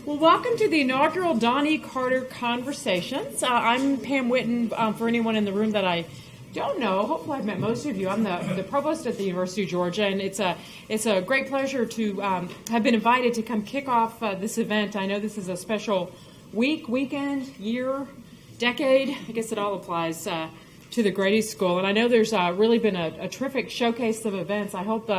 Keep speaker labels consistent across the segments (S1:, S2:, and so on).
S1: Well, welcome to the inaugural Don E. Carter Conversations. I'm Pam Whitten. For anyone in the room that I don't know, hopefully I've met most of you. I'm the provost at the University of Georgia, and it's a great pleasure to have been invited to come kick off this event. I know this is a special week, weekend, year, decade. I guess it all applies to the Grady School, and I know there's really been a terrific showcase of events. I hope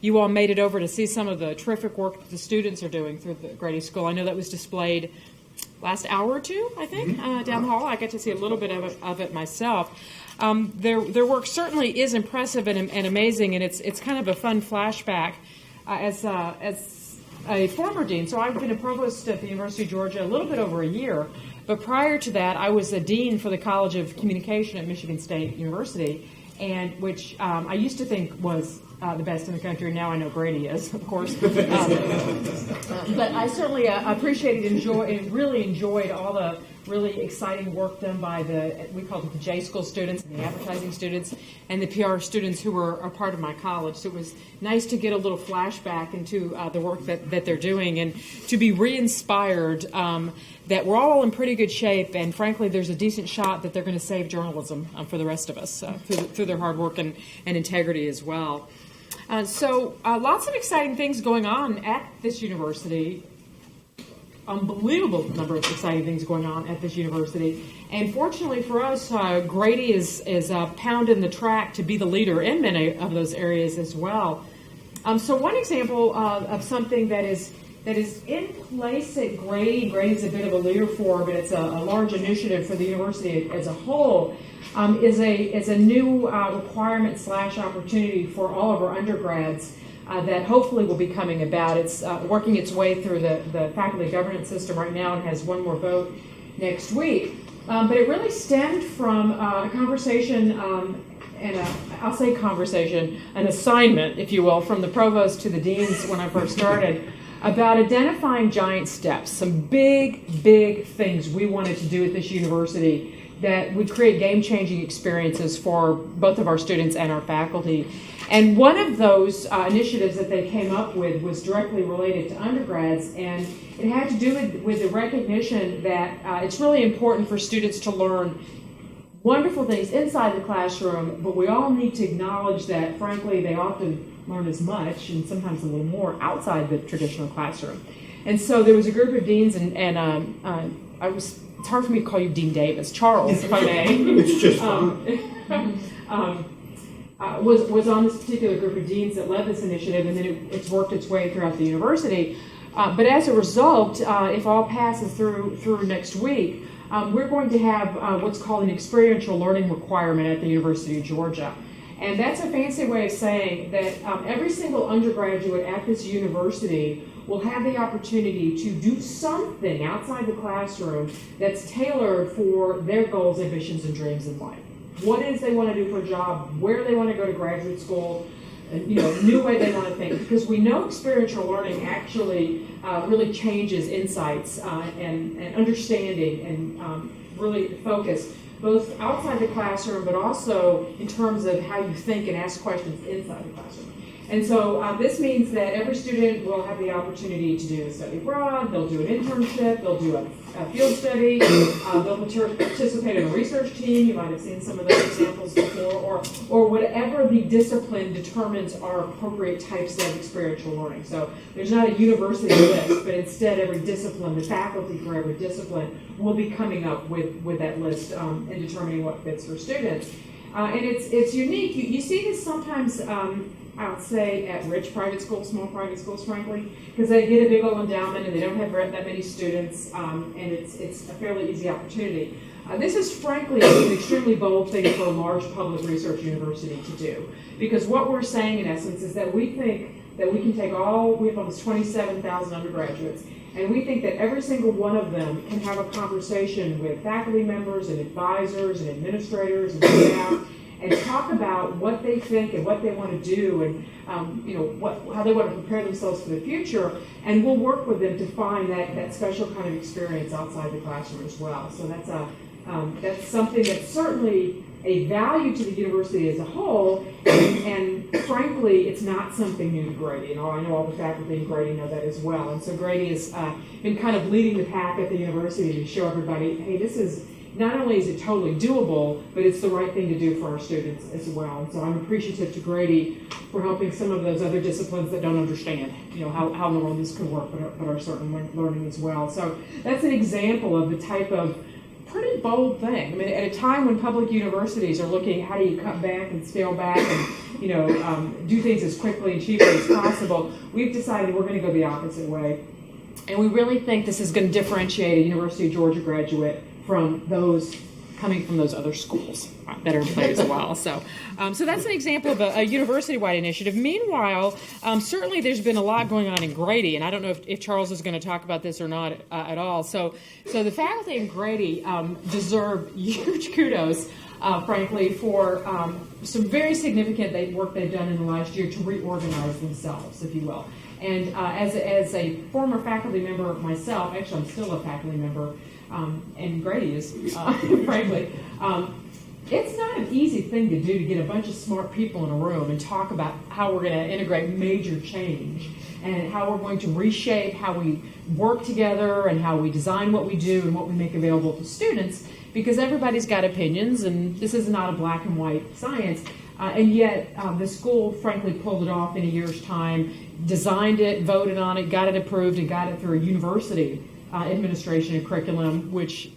S1: you all made it over to see some of the terrific work that the students are doing through the Grady School. I know that was displayed last hour or two, I think, down the hall. I got to see a little bit of it myself. Their work certainly is impressive and amazing, and it's kind of a fun flashback as a former dean. So I've been a provost at the University of Georgia a little bit over a year, but prior to that, I was a dean for the College of Communication at Michigan State University, and which I used to think was the best in the country. Now I know Grady is, of course. But I certainly appreciated and really enjoyed all the really exciting work done by we call it the J School students and the advertising students and the PR students who were a part of my college. So it was nice to get a little flashback into the work that they're doing and to be re-inspired that we're all in pretty good shape, and frankly there's a decent shot that they're going to save journalism for the rest of us through their hard work and integrity as well. So lots of exciting things going on at this university. Unbelievable number of exciting things going on at this university. And fortunately for us, Grady is pounding the track to be the leader in many of those areas as well. So one example of something that is in place at Grady, Grady's a bit of a leader for, but it's a large initiative for the university as a whole, is a new requirement / opportunity for all of our undergrads that hopefully will be coming about. It's working its way through the faculty governance system right now and has one more vote next week. But it really stemmed from a conversation an assignment, if you will, from the provost to the deans when I first started about identifying giant steps, some big things we wanted to do at this university that would create game-changing experiences for both of our students and our faculty. And one of those initiatives that they came up with was directly related to undergrads, and it had to do with the recognition that it's really important for students to learn wonderful things inside the classroom, but we all need to acknowledge that, frankly, they often learn as much and sometimes a little more outside the traditional classroom. And so there was a group of deans, and it's hard for me to call you Dean Davis, Charles, if I may.
S2: It's just
S1: was on this particular group of deans that led this initiative, and then it's worked its way throughout the university. But as a result, if all passes through next week, we're going to have what's called an experiential learning requirement at the University of Georgia. And that's a fancy way of saying that every single undergraduate at this university will have the opportunity to do something outside the classroom that's tailored for their goals, ambitions, and dreams in life. What it is they want to do for a job, where they want to go to graduate school, new way they want to think. Because we know experiential learning actually really changes insights and understanding and really focus, both outside the classroom, but also in terms of how you think and ask questions inside the classroom. And so this means that every student will have the opportunity to do a study abroad, they'll do an internship, they'll do a field study, they'll participate in a research team. You might have seen some of those examples before, or whatever the discipline determines are appropriate types of experiential learning. So there's not a university list, but instead every discipline, the faculty for every discipline will be coming up with that list and determining what fits for students. And it's unique. You see this sometimes, I would say, at rich private schools, small private schools, frankly, because they get a big old endowment and they don't have that many students, and it's a fairly easy opportunity. This is, frankly, an extremely bold thing for a large public research university to do, because what we're saying, in essence, is that we think that we can take we have almost 27,000 undergraduates, and we think that every single one of them can have a conversation with faculty members and advisors and administrators and staff and talk about what they think and what they want to do and how they want to prepare themselves for the future. And we'll work with them to find that special kind of experience outside the classroom as well. So that's something that certainly a value to the university as a whole, and frankly, it's not something new to Grady. And I know all the faculty in Grady know that as well. And so Grady has been kind of leading the pack at the university to show everybody, hey, this is, not only is it totally doable, but it's the right thing to do for our students as well. And so I'm appreciative to Grady for helping some of those other disciplines that don't understand, how in the world this could work, but are certainly learning as well. So that's an example of the type of pretty bold thing. I mean, at a time when public universities are looking, how do you cut back and scale back and, do things as quickly and cheaply as possible, we've decided we're going to go the opposite way. And we really think this is going to differentiate a University of Georgia graduate from those coming from those other schools that are in play as well. So that's an example of a university-wide initiative. Meanwhile, certainly there's been a lot going on in Grady, and I don't know if Charles is going to talk about this or not at all. So the faculty in Grady deserve huge kudos, frankly, for some very significant work they've done in the last year to reorganize themselves, if you will. And as a former faculty member myself, actually I'm still a faculty member, and Grady is, frankly, it's not an easy thing to do to get a bunch of smart people in a room and talk about how we're going to integrate major change and how we're going to reshape how we work together and how we design what we do and what we make available to students, because everybody's got opinions and this is not a black and white science. And yet the school, frankly, pulled it off in a year's time, designed it, voted on it, got it approved, and got it through a university administration and curriculum, which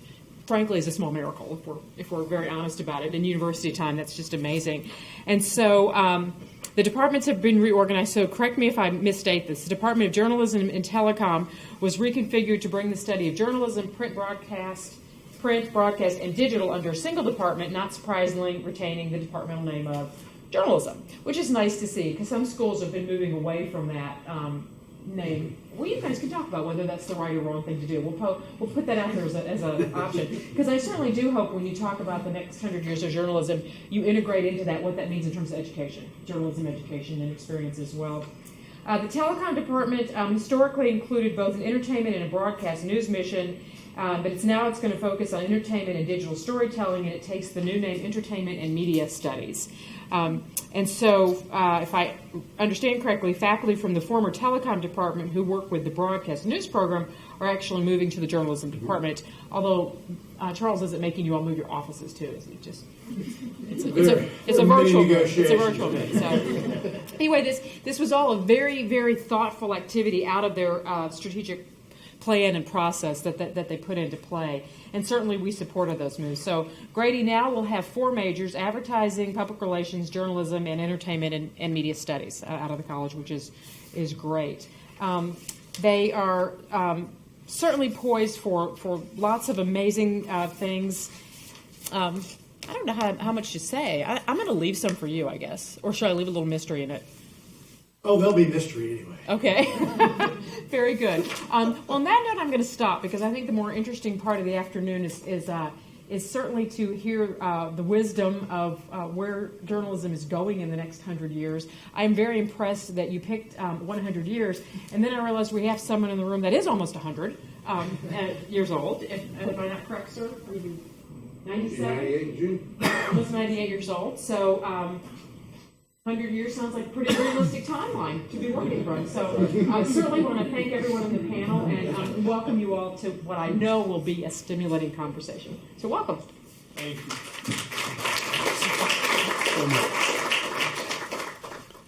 S1: frankly is a small miracle if we're very honest about it. In university time, that's just amazing. And so the departments have been reorganized. So correct me if I misstate this. The Department of Journalism and Telecom was reconfigured to bring the study of journalism, print, broadcast, and digital under a single department, not surprisingly retaining the departmental name of journalism, which is nice to see because some schools have been moving away from that name. Well, you guys can talk about whether that's the right or wrong thing to do. We'll put that out there as an option, because I certainly do hope when you talk about the next 100 years of journalism, you integrate into that what that means in terms of education, journalism education and experience as well. The telecom department historically included both an entertainment and a broadcast news mission, but it's going to focus on entertainment and digital storytelling, and it takes the new name Entertainment and Media Studies. And so, if I understand correctly, faculty from the former telecom department who work with the broadcast news program are actually moving to the journalism department, although Charles isn't making you all move your offices too. It's a virtual move. It's a virtual move. So anyway, this was all a very, very thoughtful activity out of their strategic plan and process that they put into play. And certainly we supported those moves. So Grady now will have 4 majors: advertising, public relations, journalism, and entertainment and media studies out of the college, which is great. They are certainly poised for lots of amazing things. I don't know how much to say. I'm going to leave some for you, I guess. Or should I leave a little mystery in it?
S2: Oh, there'll be mystery anyway.
S1: Okay. Very good. Well, on that note, I'm going to stop because I think the more interesting part of the afternoon is certainly to hear the wisdom of where journalism is going in the next 100 years. I'm very impressed that you picked 100 years, and then I realized we have someone in the room that is almost 100 years old. If I'm not correct, sir? Are you 97?
S2: 98 in June.
S1: Almost 98 years old. So 100 years sounds like a pretty realistic timeline to be working from. So I certainly want to thank everyone on the panel and welcome you all to what I know will be a stimulating conversation. So welcome.
S2: Thank you.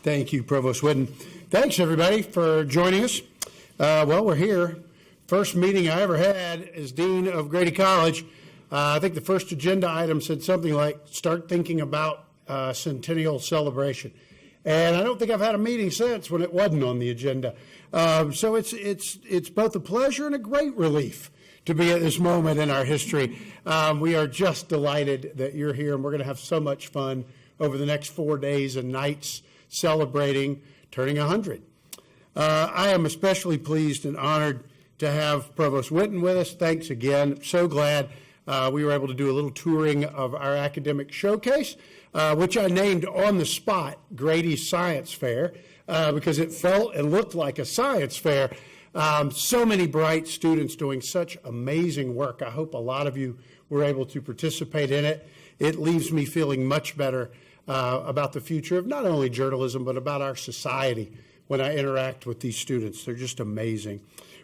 S3: Thank you, Provost Whitten. Thanks, everybody, for joining us. Well, we're here. First meeting I ever had as Dean of Grady College. I think the first agenda item said something like, start thinking about centennial celebration. And I don't think I've had a meeting since when it wasn't on the agenda. So it's both a pleasure and a great relief to be at this moment in our history. We are just delighted that you're here, and we're going to have so much fun over the next 4 days and nights celebrating turning 100. I am especially pleased and honored to have Provost Whitten with us. Thanks again. So glad we were able to do a little touring of our academic showcase, which I named on the spot Grady Science Fair, because it felt and looked like a science fair. So many bright students doing such amazing work. I hope a lot of you were able to participate in it. it leaves me feeling much better about the future of not only journalism, but about our society when I interact with these students. They're just amazing.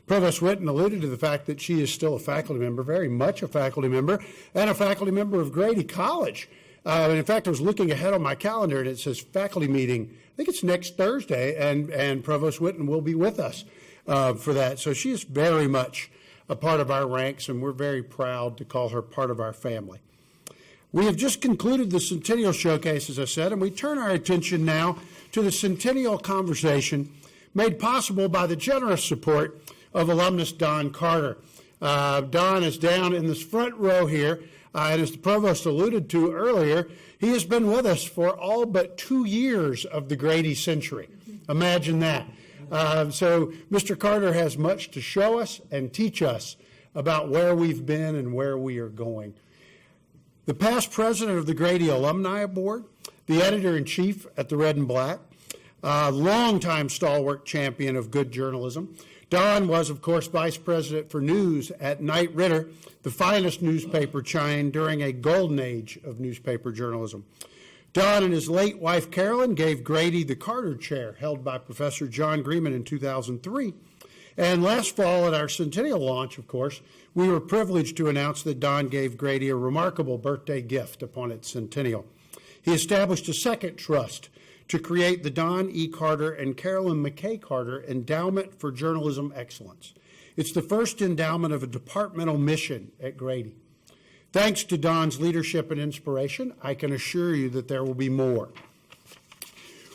S3: Provost Witten alluded to the fact that she is still a faculty member, very much a faculty member, and a faculty member of Grady College. And in fact, I was looking ahead on my calendar, and it says faculty meeting. I think it's next Thursday, and Provost Witten will be with us for that. So she is very much a part of our ranks, and we're very proud to call her part of our family. We have just concluded the Centennial Showcase, as I said, and we turn our attention now to the Centennial Conversation, made possible by the generous support of alumnus Don Carter. Don is down in this front row here, and as the provost alluded to earlier, he has been with us for all but 2 years of the Grady century. Imagine that. So Mr. Carter has much to show us and teach us about where we've been and where we are going. The past president of the Grady Alumni Board, the editor-in-chief at the Red and Black, longtime stalwart champion of good journalism. Don was, of course, vice president for news at Knight Ridder, the finest newspaper chain during a golden age of newspaper journalism. Don and his late wife, Carolyn, gave Grady the Carter Chair, held by Professor John Greenman in 2003. And last fall at our centennial launch, of course, we were privileged to announce that Don gave Grady a remarkable birthday gift upon its centennial. He established a second trust to create the Don E. Carter and Carolyn McKay Carter Endowment for Journalism Excellence. It's the first endowment of a departmental mission at Grady. Thanks to Don's leadership and inspiration, I can assure you that there will be more.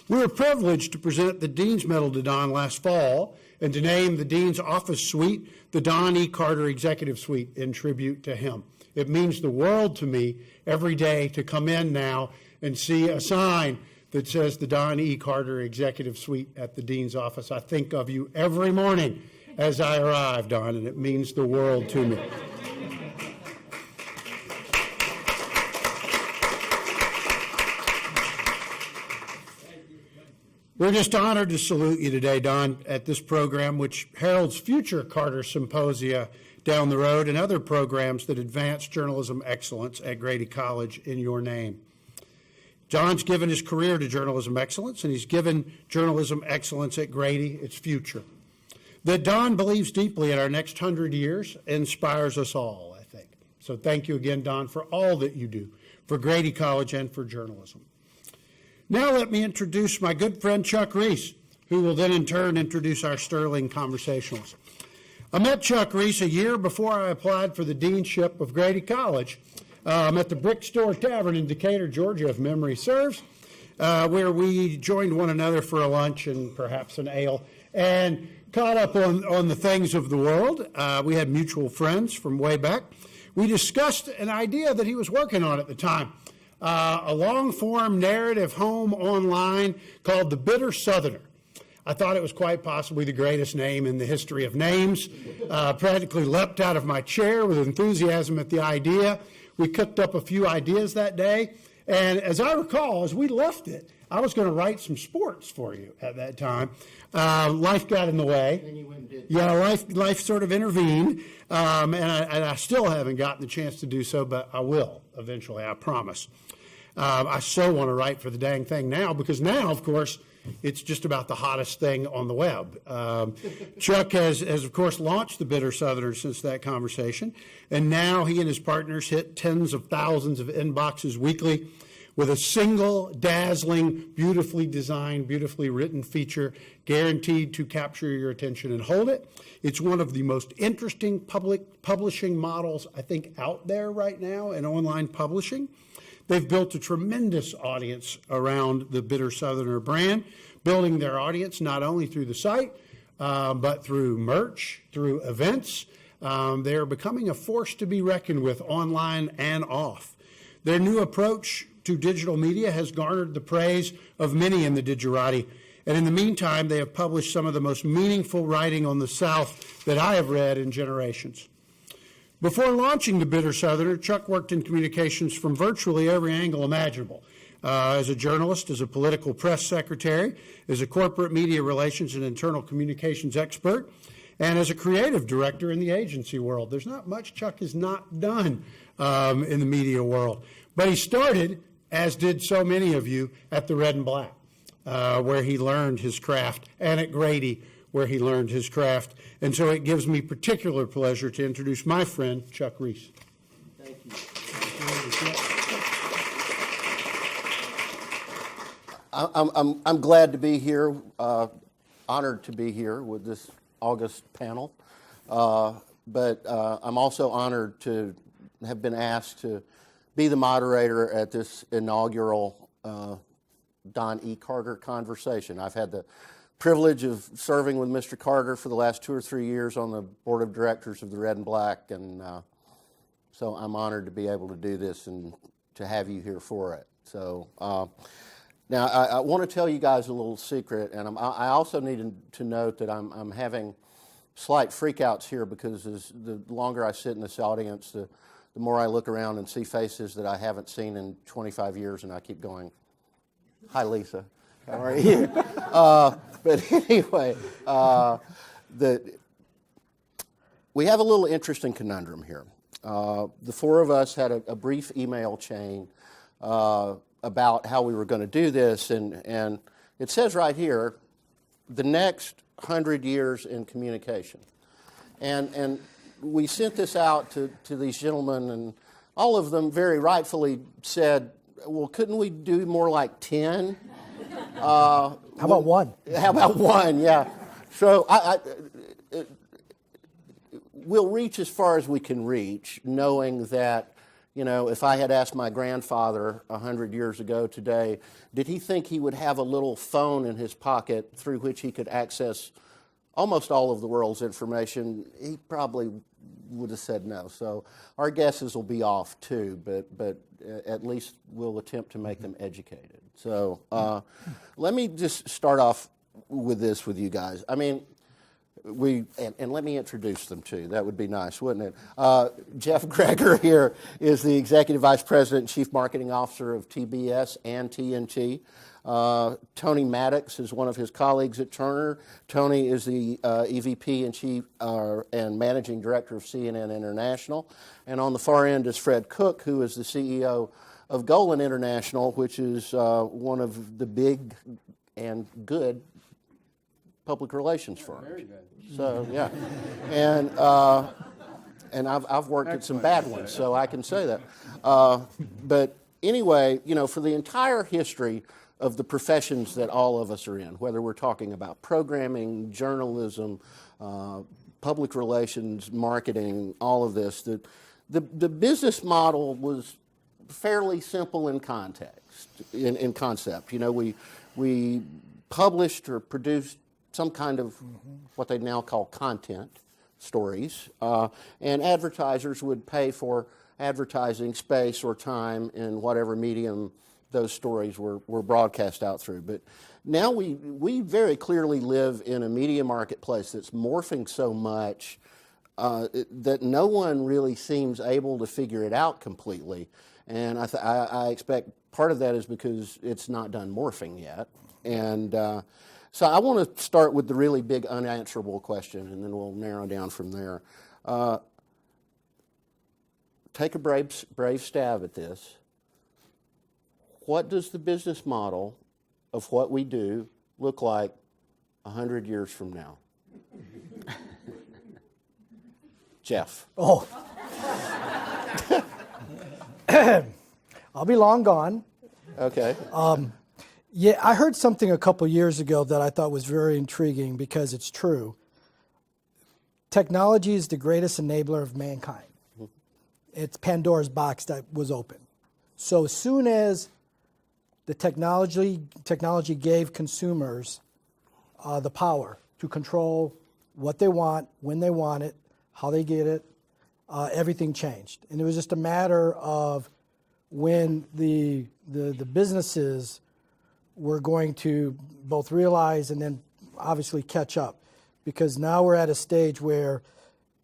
S3: We were privileged to present the Dean's Medal to Don last fall and to name the Dean's Office Suite the Don E. Carter Executive Suite in tribute to him. It means the world to me every day to come in now and see a sign that says the Don E. Carter Executive Suite at the Dean's office. I think of you every morning as I arrive, Don, and it means the world to me. We're just honored to salute you today, Don, at this program, which heralds future Carter Symposia down the road and other programs that advance journalism excellence at Grady College in your name. John's given his career to journalism excellence, and he's given journalism excellence at Grady its future. That Don believes deeply in our next 100 years inspires us all, I think. So thank you again, Don, for all that you do for Grady College and for journalism. Now let me introduce my good friend Chuck Reece, who will then in turn introduce our sterling conversationalist. I met Chuck Reece a year before I applied for the deanship of Grady College. At the Brick Store Tavern in Decatur, Georgia, if memory serves, where we joined one another for a lunch and perhaps an ale and caught up on the things of the world. We had mutual friends from way back. We discussed an idea that he was working on at the time, a long-form narrative home online called The Bitter Southerner. I thought it was quite possibly the greatest name in the history of names. Practically leapt out of my chair with enthusiasm at the idea. We cooked up a few ideas that day, and as I recall, as we left it, I was going to write some sports for you at that time. Life got in the way.
S2: And you went and did.
S3: Yeah, life sort of intervened, and I still haven't gotten the chance to do so, but I will eventually, I promise. I so want to write for the dang thing now, because now, of course, it's just about the hottest thing on the web. Chuck has, of course, launched The Bitter Southerner since that conversation, and now he and his partners hit tens of thousands of inboxes weekly with a single, dazzling, beautifully designed, beautifully written feature guaranteed to capture your attention and hold it. It's one of the most interesting public publishing models, I think, out there right now in online publishing. They've built a tremendous audience around the Bitter Southerner brand, building their audience not only through the site, but through merch, through events. They're becoming a force to be reckoned with online and off. Their new approach to digital media has garnered the praise of many in the digerati, and in the meantime, they have published some of the most meaningful writing on the South that I have read in generations. Before launching The Bitter Southerner, Chuck worked in communications from virtually every angle imaginable. As a journalist, as a political press secretary, as a corporate media relations and internal communications expert, and as a creative director in the agency world. There's not much Chuck has not done in the media world. But he started, as did so many of you, at the Red and Black, where he learned his craft, and at Grady, where he learned his craft. And so it gives me particular pleasure to introduce my friend, Chuck Reece.
S4: Thank you. I'm glad to be here, honored to be here with this August panel. But I'm also honored to have been asked to be the moderator at this inaugural Don E. Carter conversation. I've had the privilege of serving with Mr. Carter for the last 2 or 3 years on the board of directors of the Red and Black, and so I'm honored to be able to do this and to have you here for it. So now I want to tell you guys a little secret, and I also need to note that I'm having slight freakouts here because the longer I sit in this audience, the more I look around and see faces that I haven't seen in 25 years, and I keep going, "Hi, Lisa. How are you?" But anyway, we have a little interesting conundrum here. The four of us had a brief email chain about how we were going to do this, and it says right here, the next 100 years in communication. And we sent this out to these gentlemen, and all of them very rightfully said, well, couldn't we do more like 10?
S5: How about one?
S4: How about one, yeah. So we'll reach as far as we can reach, knowing that, you know, if I had asked my grandfather 100 years ago today, did he think he would have a little phone in his pocket through which he could access almost all of the world's information? He probably would have said no. So our guesses will be off too, but at least we'll attempt to make them educated. So let me just start off with this with you guys. I mean, and let me introduce them too. That would be nice, wouldn't it? Jeff Gregor here is the Executive Vice President and Chief Marketing Officer of TBS and TNT. Tony Maddox is one of his colleagues at Turner. Tony is the EVP and Chief and Managing Director of CNN International. And on the far end is Fred Cook, who is the CEO of Golan International, which is one of the big and good public relations firms. Very good. So yeah, and I've worked at some bad ones, so I can say that. But anyway, you know, for the entire history of the professions that all of us are in, whether we're talking about programming, journalism, public relations, marketing, all of this, the business model was fairly simple in context, in concept. You know, we published or produced some kind of what they now call content stories, and advertisers would pay for advertising space or time in whatever medium those stories were broadcast out through. But now we very clearly live in a media marketplace that's morphing so much that no one really seems able to figure it out completely. And I expect part of that is because it's not done morphing yet. And so I want to start with the really big unanswerable question, and then we'll narrow down from there. Take a brave stab at this. What does the business model of what we do look like 100 years from now? Jeff.
S5: Oh. I'll be long gone.
S4: Okay.
S5: Yeah, I heard something a couple years ago that I thought was very intriguing because it's true. Technology is the greatest enabler of mankind. It's Pandora's box that was open. So as soon as the technology gave consumers the power to control what they want, when they want it, how they get it, everything changed. And it was just a matter of when the businesses were going to both realize and then obviously catch up. Because now we're at a stage where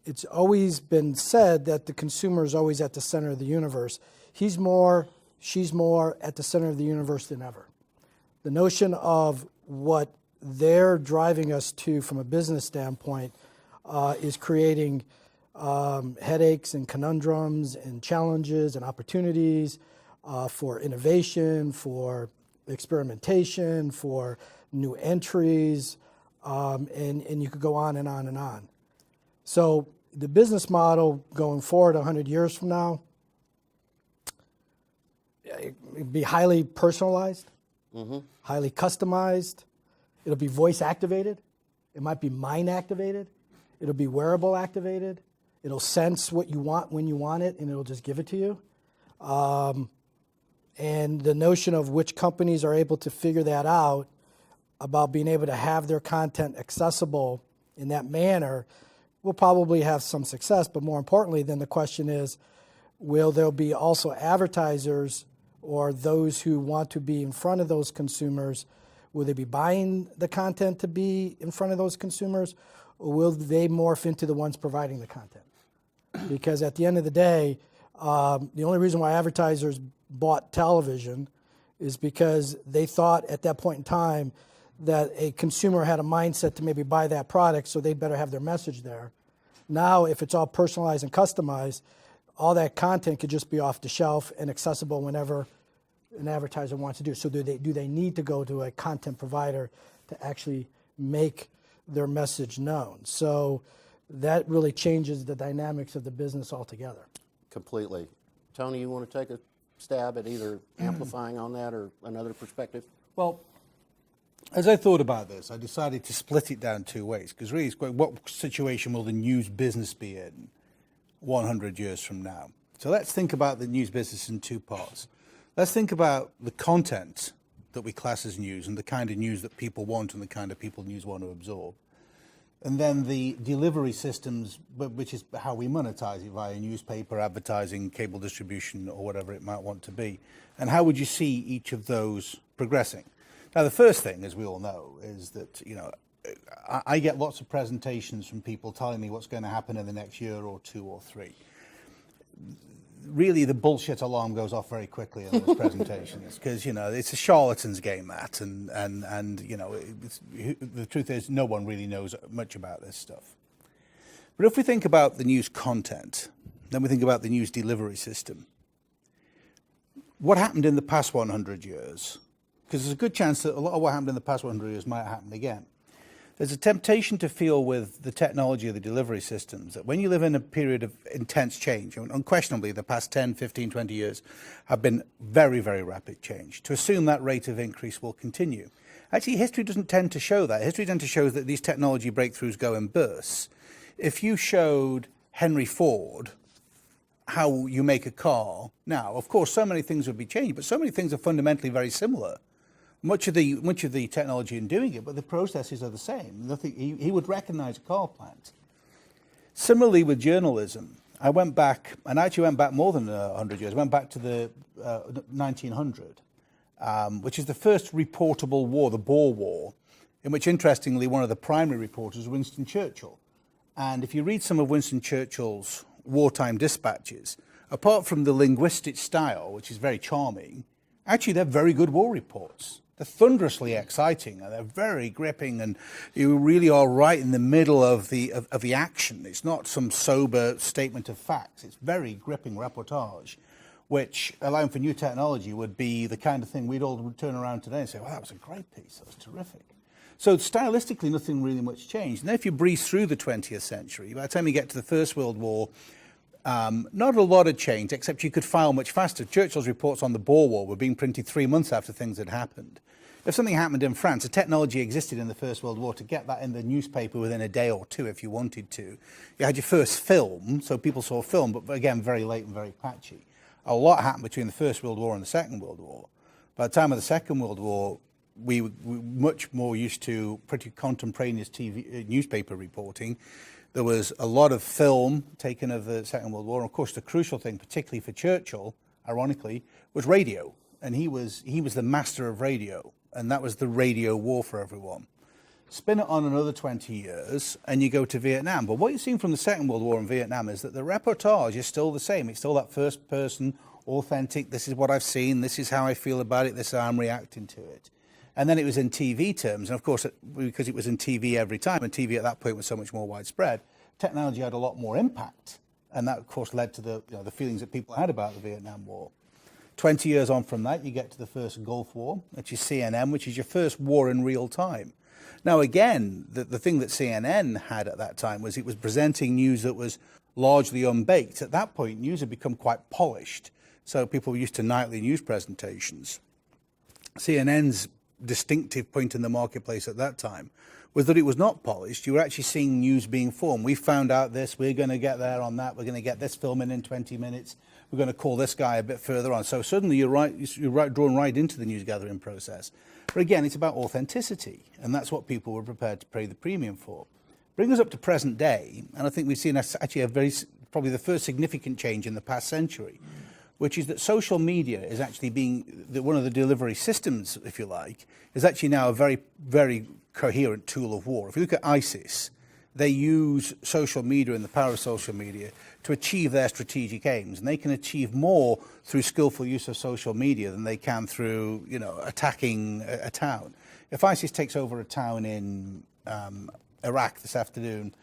S5: it's always been said that the consumer is always at the center of the universe. He's more, she's more at the center of the universe than ever. The notion of what they're driving us to from a business standpoint is creating headaches and conundrums and challenges and opportunities for innovation, for experimentation, for new entries, and you could go on and on and on. So the business model going forward 100 years from now, it'd be highly personalized, highly customized. It'll be voice activated. It might be mind activated. It'll be wearable activated. It'll sense what you want when you want it, and it'll just give it to you. And the notion of which companies are able to figure that out about being able to have their content accessible in that manner will probably have some success. But more importantly, then the question is, will there be also advertisers or those who want to be in front of those consumers? Will they be buying the content to be in front of those consumers, or will they morph into the ones providing the content? Because at the end of the day, the only reason why advertisers bought television is because they thought at that point in time that a consumer had a mindset to maybe buy that product, so they better have their message there. Now, if it's all personalized and customized, all that content could just be off the shelf and accessible whenever an advertiser wants to do. So do they need to go to a content provider to actually make their message known? So that really changes the dynamics of the business altogether.
S4: Completely. Tony, you want to take a stab at either amplifying on that or another perspective?
S6: Well, as I thought about this, I decided to split it down two ways, because really, what situation will the news business be in 100 years from now? So let's think about the news business in two parts. Let's think about the content that we class as news and the kind of news that people want and the kind of people news want to absorb. And then the delivery systems, which is how we monetize it via newspaper, advertising, cable distribution, or whatever it might want to be. And how would you see each of those progressing? Now, the first thing, as we all know, is that, I get lots of presentations from people telling me what's going to happen in the next year or two or three. Really, the bullshit alarm goes off very quickly in those presentations because, it's a charlatan's game, that. And the truth is no one really knows much about this stuff. But if we think about the news content, then we think about the news delivery system. What happened in the past 100 years? Because there's a good chance that a lot of what happened in the past 100 years might happen again. There's a temptation to feel with the technology of the delivery systems that when you live in a period of intense change, and unquestionably the past 10, 15, 20 years have been very, very rapid change, to assume that rate of increase will continue. Actually, history doesn't tend to show that. History tends to show that these technology breakthroughs go in bursts. If you showed Henry Ford how you make a car now, of course, so many things would be changed, but so many things are fundamentally very similar. Much of the technology in doing it, but the processes are the same. He would recognize a car plant. Similarly with journalism, I went back, and I actually went back more than 100 years. I went back to the 1900, which is the first reportable war, the Boer War, in which, interestingly, one of the primary reporters was Winston Churchill. And if you read some of Winston Churchill's wartime dispatches, apart from the linguistic style, which is very charming, actually they're very good war reports. They're thunderously exciting, and they're very gripping, and you really are right in the middle of the action. It's not some sober statement of facts. It's very gripping reportage, which, allowing for new technology, would be the kind of thing we'd all turn around today and say, well, that was a great piece, that was terrific. So stylistically, nothing really much changed. And then if you breeze through the 20th century, by the time you get to the First World War, not a lot had changed, except you could file much faster. Churchill's reports on the Boer War were being printed 3 months after things had happened. If something happened in France, the technology existed in the First World War to get that in the newspaper within a day or two if you wanted to. You had your first film, so people saw film, but again, very late and very patchy. A lot happened between the First World War and the Second World War. By the time of the Second World War, we were much more used to pretty contemporaneous newspaper reporting. There was a lot of film taken of the Second World War. And of course, the crucial thing, particularly for Churchill, ironically, was radio. And he was the master of radio. And that was the radio war for everyone. Spin it on another 20 years, and you go to Vietnam. But what you've seen from the Second World War in Vietnam is that the reportage is still the same. It's still that first person, authentic, this is what I've seen, this is how I feel about it, this is how I'm reacting to it. And then it was in TV terms, and of course, because it was in TV every time, and TV at that point was so much more widespread, technology had a lot more impact. And that, of course, led to the feelings that people had about the Vietnam War. 20 years on from that, you get to the first Gulf War, which is CNN, which is your first war in real time. Now, again, the thing that CNN had at that time was it was presenting news that was largely unbaked. At that point, news had become quite polished. So people were used to nightly news presentations. CNN's distinctive point in the marketplace at that time was that it was not polished. You were actually seeing news being formed. We found out this, we're going to get there on that, we're going to get this film in 20 minutes, we're going to call this guy a bit further on. So suddenly you're drawn right into the news gathering process. But again, it's about authenticity, and that's what people were prepared to pay the premium for. Bring us up to present day, and I think we've seen actually probably the first significant change in the past century, which is that social media is actually one of the delivery systems, if you like, is actually now a very, very coherent tool of war. If you look at ISIS, they use social media and the power of social media to achieve their strategic aims, and they can achieve more through skillful use of social media than they can through, attacking a town. If ISIS takes over a town in Iraq this afternoon,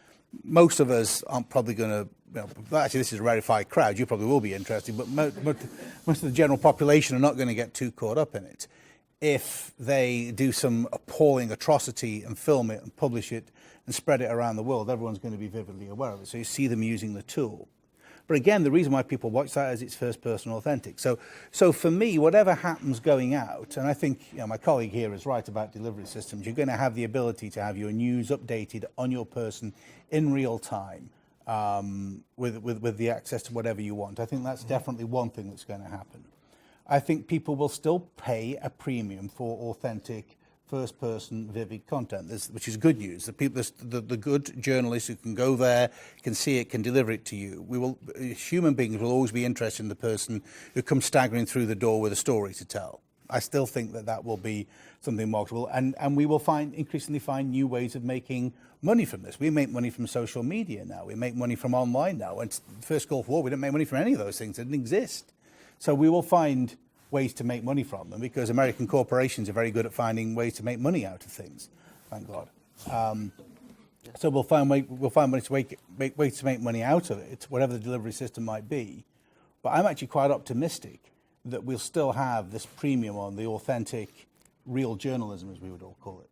S6: most of us aren't probably going to, actually this is a rarefied crowd, you probably will be interested, but most of the general population are not going to get too caught up in it. If they do some appalling atrocity and film it and publish it and spread it around the world, everyone's going to be vividly aware of it. So you see them using the tool. But again, the reason why people watch that is it's first person authentic. So for me, whatever happens going out, and I think my colleague here is right about delivery systems, you're going to have the ability to have your news updated on your person in real time with the access to whatever you want. I think that's definitely one thing that's going to happen. I think people will still pay a premium for authentic first-person, vivid content, which is good news. The good journalists who can go there, can see it, can deliver it to you. Human beings will always be interested in the person who comes staggering through the door with a story to tell. I still think that will be something marketable, and we will increasingly find new ways of making money from this. We make money from social media now. We make money from online now. And the first Gulf War, we didn't make money from any of those things. They didn't exist. So we will find ways to make money from them because American corporations are very good at finding ways to make money out of things, thank God. So we'll find ways to make money out of it, whatever the delivery system might be. But I'm actually quite optimistic that we'll still have this premium on the authentic, real journalism, as we would all call it.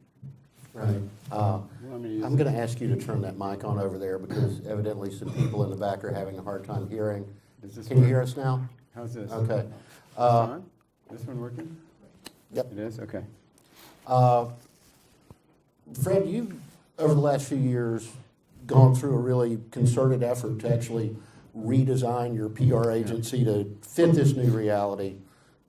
S4: Right. I'm going to ask you to turn that mic on over there because evidently some people in the back are having a hard time hearing. Can you hear us now?
S7: How's this?
S4: Okay.
S7: This one working?
S4: Yep.
S7: It is? Okay.
S4: Fred, you've, over the last few years, gone through a really concerted effort to actually redesign your PR agency to fit this new reality.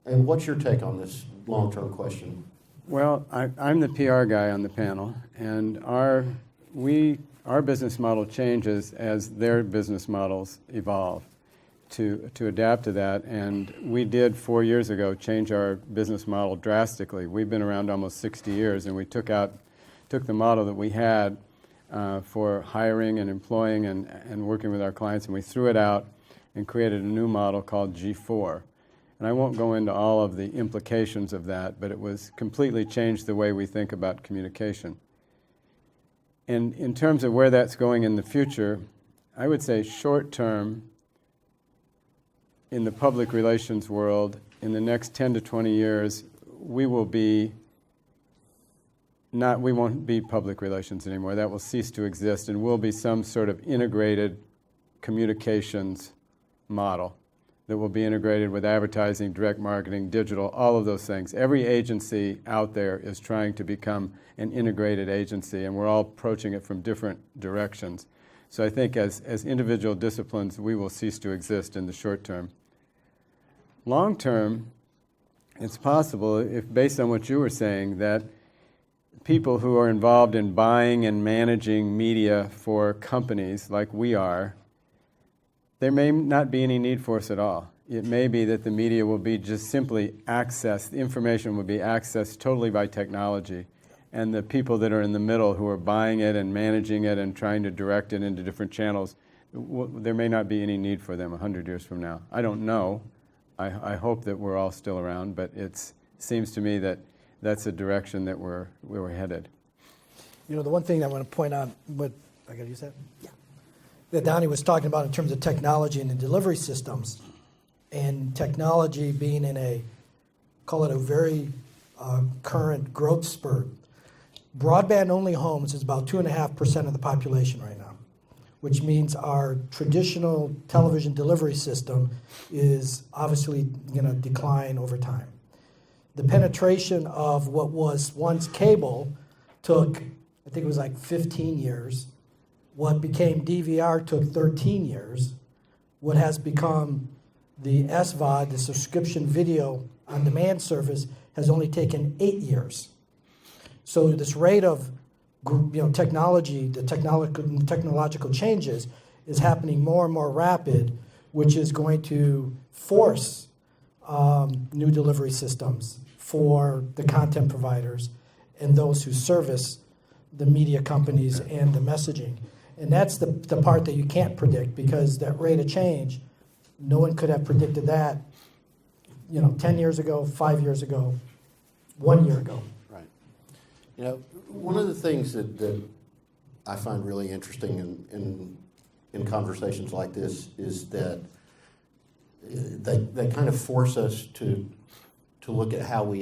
S4: And what's your take on this long-term question?
S7: Well, I'm the PR guy on the panel, and our business model changes as their business models evolve to adapt to that. And we did 4 years ago change our business model drastically. We've been around almost 60 years, and we took the model that we had for hiring and employing and working with our clients, and we threw it out and created a new model called G4. And I won't go into all of the implications of that, but it was completely changed the way we think about communication. And in terms of where that's going in the future, I would say short term, in the public relations world, in the next 10 to 20 years, we won't be public relations anymore. That will cease to exist, and will be some sort of integrated communications model that will be integrated with advertising, direct marketing, digital, all of those things. Every agency out there is trying to become an integrated agency, and we're all approaching it from different directions. So I think as individual disciplines, we will cease to exist in the short term. Long term, it's possible, if based on what you were saying, that people who are involved in buying and managing media for companies like we are, there may not be any need for us at all. It may be that the media will be just simply accessed, the information will be accessed totally by technology, and the people that are in the middle who are buying it and managing it and trying to direct it into different channels, there may not be any need for them 100 years from now. I don't know. I hope that we're all still around, but it seems to me that that's a direction that we're headed.
S5: The one thing I want to point out, I got to use that? Yeah. that Donnie was talking about in terms of technology and the delivery systems, and technology being in a, call it a very current growth spurt. Broadband-only homes is about 2.5% of the population right now, which means our traditional television delivery system is obviously going to decline over time. The penetration of what was once cable took, I think it was like 15 years. What became DVR took 13 years. What has become the SVOD, the subscription video on demand service, has only taken 8 years. So this rate of technology, the technological changes is happening more and more rapid, which is going to force new delivery systems for the content providers and those who service the media companies and the messaging. And that's the part that you can't predict, because that rate of change, no one could have predicted that 10 years ago, 5 years ago, 1 year ago.
S4: Right. One of the things that I find really interesting in conversations like this is that they kind of force us to look at how we